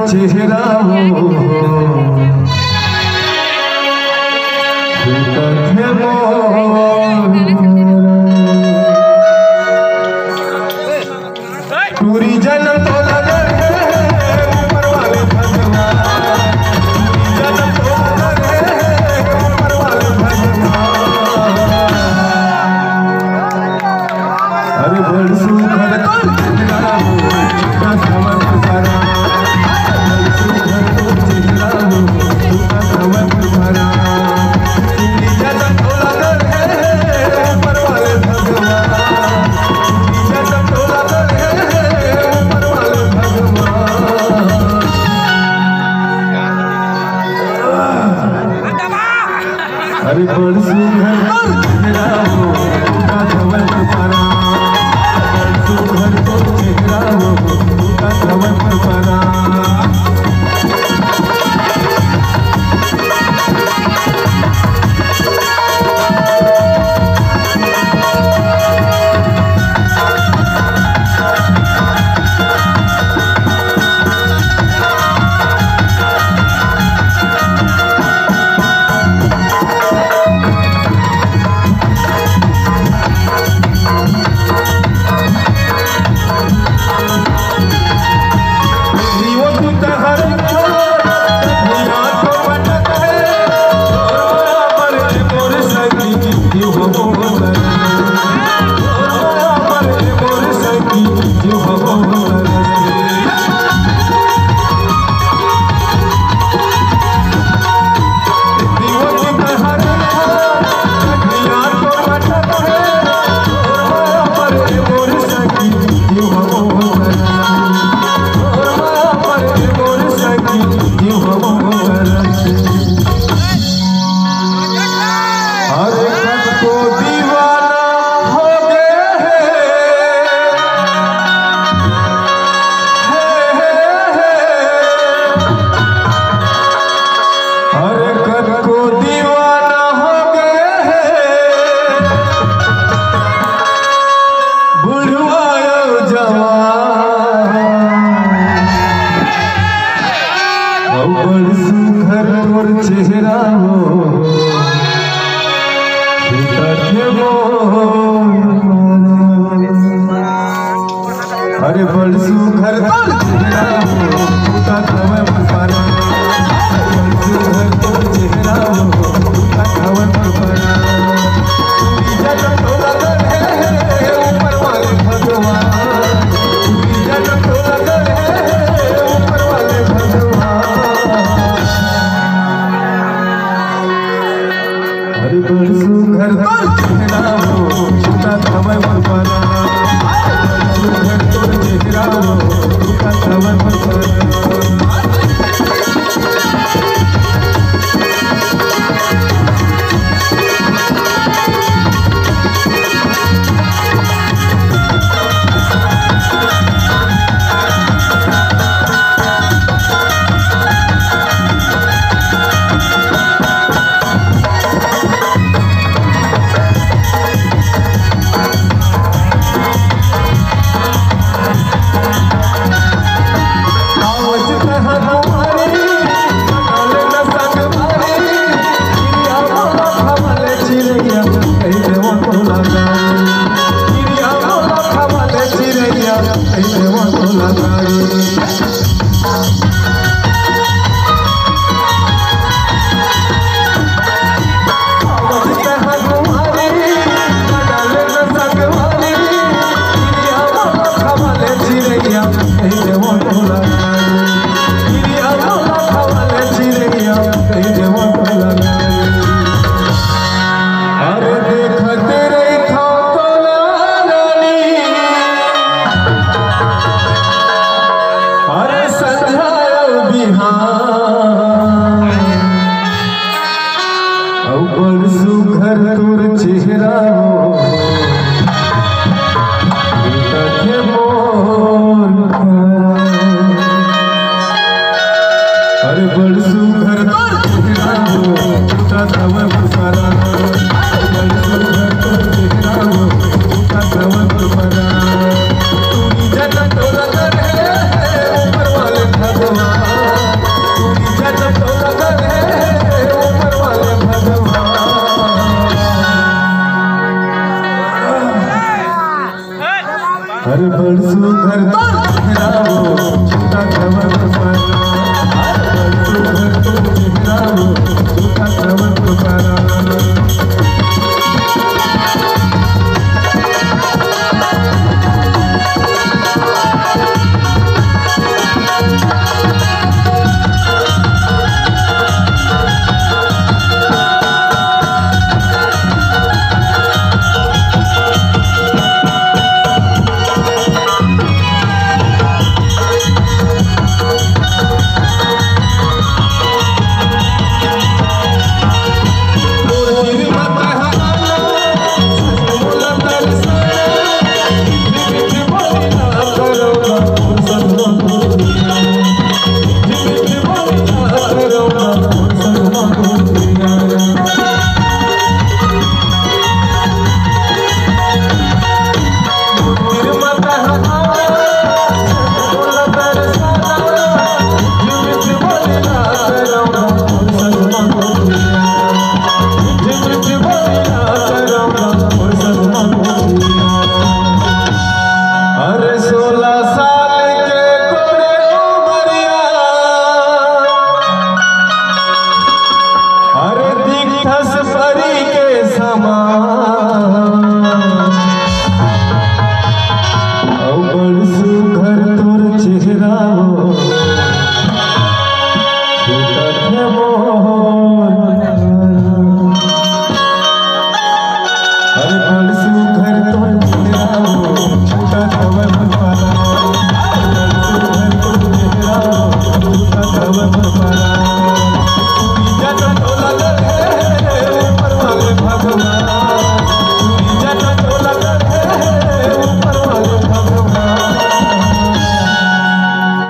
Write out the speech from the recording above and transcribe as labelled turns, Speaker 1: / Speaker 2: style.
Speaker 1: चेहरा पूरी जन्म तो लगे ऊपर वाले भगवान, जन्म तो लगे ऊपर वाले भगवान। अरे बड़ सुखर चेहरा हो का समझ भरा, बड़ सुखर चेहरा हो का समझ भरा। पूरी जन्म तो लगे ऊपर वाले भगवान, जन्म तो लगे अरे बड़ सुघर चेहरा हो का धवल परा, बड़ सुघर चेहरा हो का धवल परा। चेहरा हो अरे बड़ सुघर चेहरा हो का धवल परा, बड़ सुघर चेहरा हो का धवल परा। पूरी जन्म तो लगे ऊपर वाले भगवान, पूरी जन्म तो लगे ऊपर वाले भगवान। अरे बड़ सुघर चेहरा हो का धवल परा, बड़ सुघर चेहरा हो का धवल परा। बड़ सुघर तोर चेहरा हो मोर चेहरा वो छुटा धवल परा